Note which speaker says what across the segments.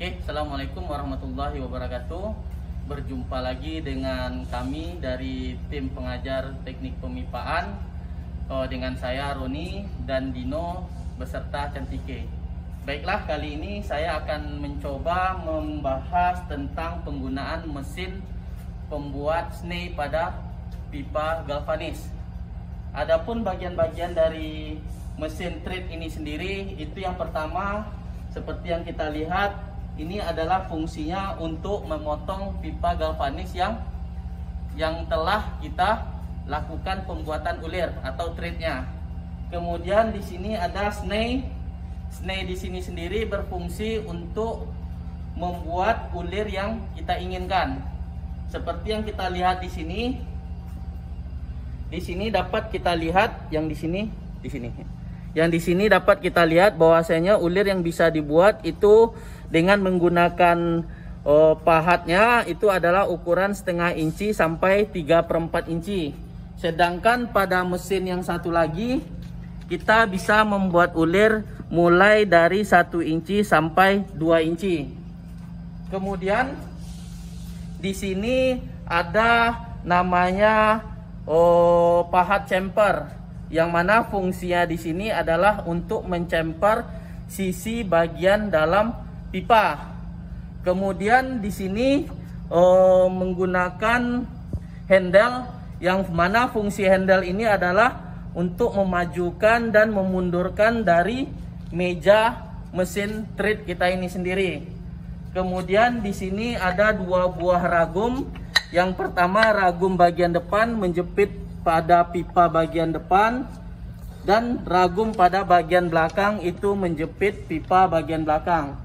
Speaker 1: Oke, Assalamualaikum warahmatullahi wabarakatuh. Berjumpa lagi dengan kami dari tim pengajar teknik pemipaan, dengan saya Roni dan Dino beserta Cantike. Baiklah, kali ini saya akan mencoba membahas tentang penggunaan mesin pembuat snei pada pipa galvanis. Adapun bagian-bagian dari mesin tread ini sendiri, itu yang pertama seperti yang kita lihat, ini adalah fungsinya untuk memotong pipa galvanis yang telah kita lakukan pembuatan ulir atau treadnya. Kemudian di sini ada snei. Snei di sini sendiri berfungsi untuk membuat ulir yang kita inginkan. Seperti yang kita lihat di sini. Di sini dapat kita lihat yang di sini. Yang di sini dapat kita lihat bahwasanya ulir yang bisa dibuat itu dengan menggunakan pahatnya itu adalah ukuran setengah inci sampai 3/4 inci. Sedangkan pada mesin yang satu lagi kita bisa membuat ulir mulai dari 1 inci sampai 2 inci. Kemudian di sini ada namanya pahat chamfer, yang mana fungsinya di sini adalah untuk mencemper sisi bagian dalam pipa. Kemudian di sini menggunakan handle, yang mana fungsi handle ini adalah untuk memajukan dan memundurkan dari meja mesin tread kita ini sendiri. Kemudian di sini ada 2 buah ragum. Yang pertama, ragum bagian depan menjepit pada pipa bagian depan, dan ragum pada bagian belakang itu menjepit pipa bagian belakang.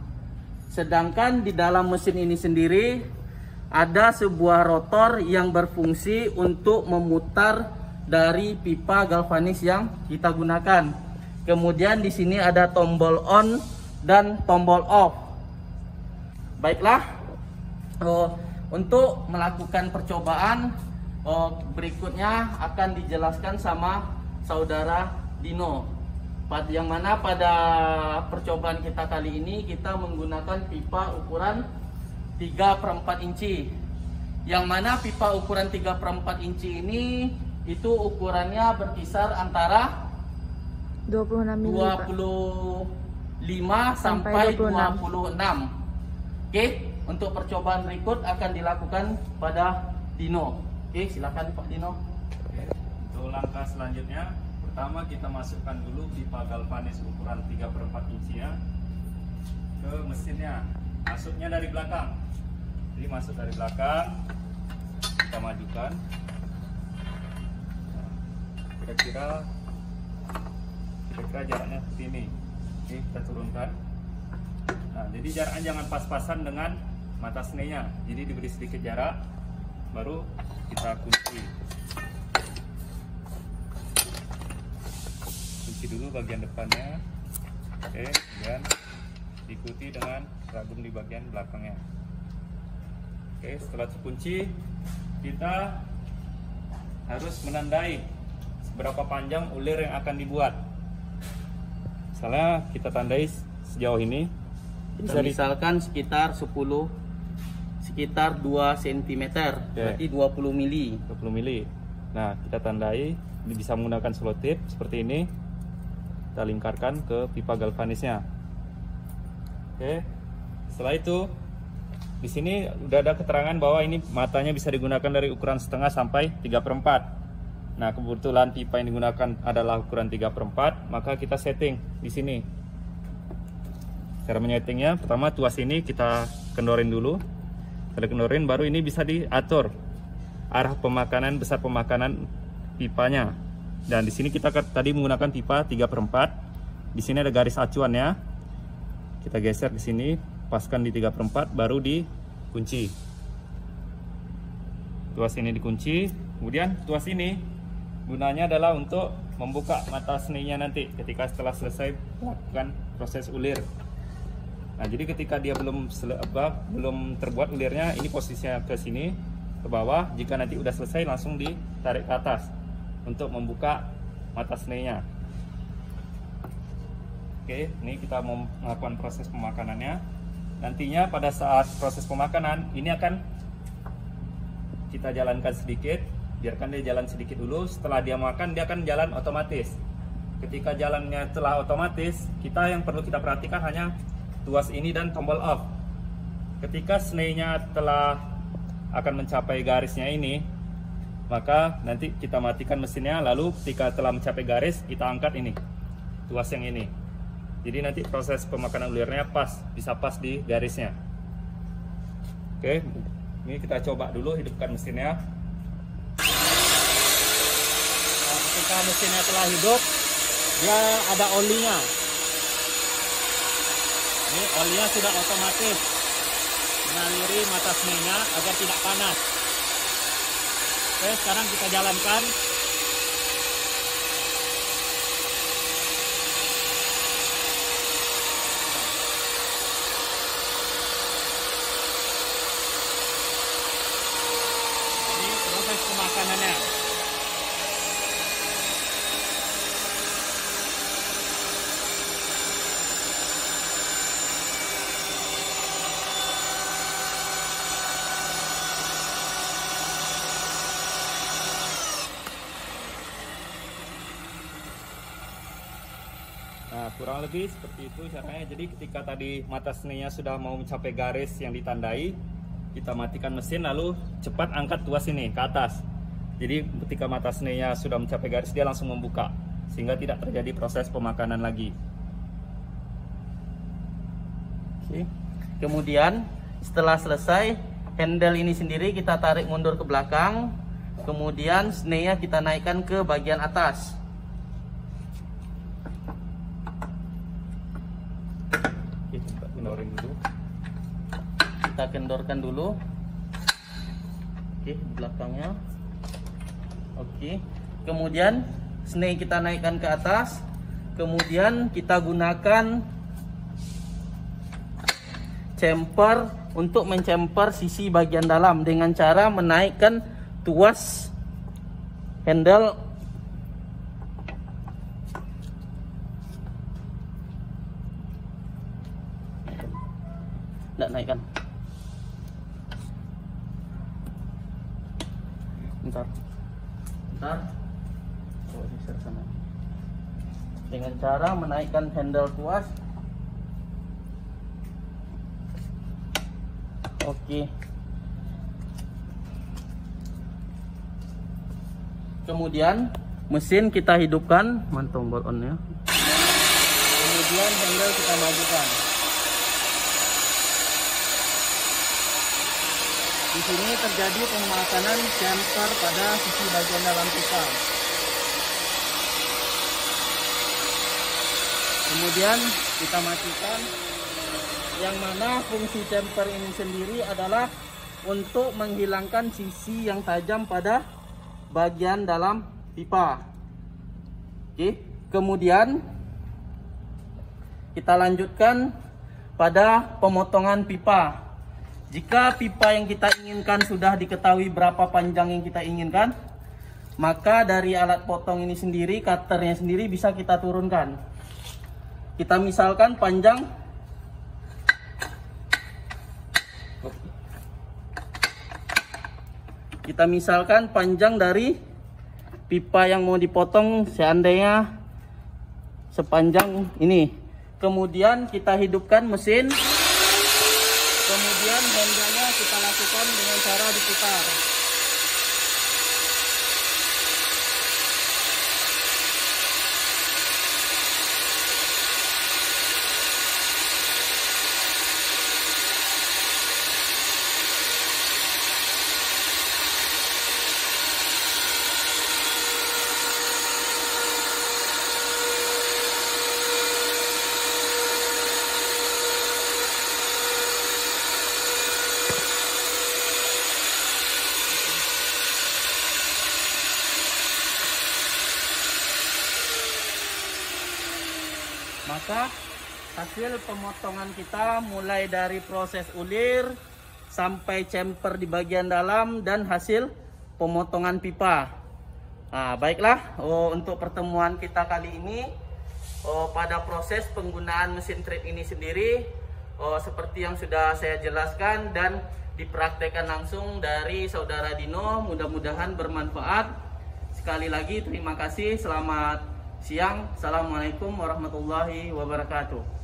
Speaker 1: Sedangkan di dalam mesin ini sendiri ada sebuah rotor yang berfungsi untuk memutar dari pipa galvanis yang kita gunakan. Kemudian di sini ada tombol on dan tombol off. Baiklah, untuk melakukan percobaan berikutnya akan dijelaskan sama saudara Dino. Yang mana pada percobaan kita kali ini kita menggunakan pipa ukuran 3/4 inci. Yang mana pipa ukuran 3/4 inci ini itu ukurannya berkisar antara 25 sampai 26. Oke. Untuk percobaan berikut akan dilakukan pada Dino. Oke, silakan Pak Dino.
Speaker 2: Untuk langkah selanjutnya, pertama kita masukkan dulu pipa galvanis ukuran 3/4 inci ya ke mesinnya. Masuknya dari belakang. Jadi masuk dari belakang, kita majukan. Kira-kira jaraknya seperti ini. Oke, kita turunkan. Nah, jadi jaraknya jangan pas-pasan dengan mata sneinya, jadi diberi sedikit jarak, baru kita kunci dulu bagian depannya. Oke, dan diikuti dengan ragum di bagian belakangnya. Oke, setelah terkunci, kita harus menandai seberapa panjang ulir yang akan dibuat. Misalnya kita tandai sejauh ini,
Speaker 1: misalkan sekitar 2 cm, berarti 20 mili.
Speaker 2: Nah, kita tandai, ini bisa menggunakan selotip seperti ini. Kita lingkarkan ke pipa galvanisnya. Oke. Setelah itu, di sini udah ada keterangan bahwa ini matanya bisa digunakan dari ukuran setengah sampai 3/4. Nah, kebetulan pipa yang digunakan adalah ukuran 3/4, maka kita setting di sini. Cara menyetingnya, pertama tuas ini kita kendorin dulu. Kita kendorin, baru ini bisa diatur arah pemakanan, besar pemakanan pipanya. Dan di sini kita tadi menggunakan pipa 3/4. Di sini ada garis acuannya. Kita geser di sini, paskan di 3/4, baru dikunci. Tuas ini dikunci. Kemudian tuas ini gunanya adalah untuk membuka mata sneinya nanti ketika setelah selesai melakukan proses ulir. Nah, jadi ketika dia belum terbuat ulirnya, ini posisinya ke sini, ke bawah. Jika nanti udah selesai, langsung ditarik ke atas untuk membuka mata sneinya. Oke, ini kita mau melakukan proses pemakanannya. nantinya pada saat proses pemakanan ini akan kita jalankan sedikit, biarkan dia jalan sedikit dulu. Setelah dia makan dia akan jalan otomatis. Ketika jalannya telah otomatis, yang perlu kita perhatikan hanya tuas ini dan tombol off. Ketika snake-nya telah akan mencapai garisnya ini, maka nanti kita matikan mesinnya. Lalu ketika telah mencapai garis, kita angkat ini tuas yang ini. Jadi nanti proses pemakanan ulirnya bisa pas di garisnya. Oke, ini kita coba dulu hidupkan mesinnya. Nah, ketika mesinnya telah hidup, dia ada olinya. Ini olinya sudah otomatis mengaliri mata snake-nya agar tidak panas. Oke, sekarang kita jalankan. Ini proses pemakanannya. Nah, kurang lebih seperti itu caranya. Jadi ketika tadi mata snake-nya sudah mau mencapai garis yang ditandai, kita matikan mesin lalu cepat angkat tuas ini ke atas. Jadi ketika mata snake-nya sudah mencapai garis, dia langsung membuka sehingga tidak terjadi proses pemakanan lagi.
Speaker 1: Oke. Kemudian setelah selesai, handle ini sendiri kita tarik mundur ke belakang. Kemudian snake-nya kita naikkan ke bagian atas. Kita kendorkan dulu. Oke, belakangnya. Oke. Kemudian snake kita naikkan ke atas. Kemudian kita gunakan chamfer untuk mencemper sisi bagian dalam dengan cara menaikkan tuas handle. Tidak naikkan. Bentar. Oh, geser sana. Dengan cara menaikkan handle tuas. Oke. Kemudian mesin kita hidupkan, tombol on-nya. Kemudian handle kita majukan. Di sini terjadi pemakanan chamfer pada sisi bagian dalam pipa. Kemudian kita matikan. Yang mana fungsi chamfer ini sendiri adalah untuk menghilangkan sisi yang tajam pada bagian dalam pipa. Oke. Kemudian kita lanjutkan pada pemotongan pipa. Jika pipa yang kita inginkan sudah diketahui berapa panjang yang kita inginkan, maka dari alat potong ini sendiri, cutternya sendiri bisa kita turunkan. Kita misalkan panjang dari pipa yang mau dipotong seandainya sepanjang ini. Kemudian kita hidupkan mesin. Kemudian handle-nya kita lakukan dengan cara diputar. Maka hasil pemotongan kita mulai dari proses ulir sampai chamfer di bagian dalam dan hasil pemotongan pipa. Nah, baiklah, untuk pertemuan kita kali ini pada proses penggunaan mesin trip ini sendiri, seperti yang sudah saya jelaskan dan dipraktekkan langsung dari saudara Dino. Mudah-mudahan bermanfaat. Sekali lagi terima kasih. Selamat siang. Assalamualaikum warahmatullahi wabarakatuh.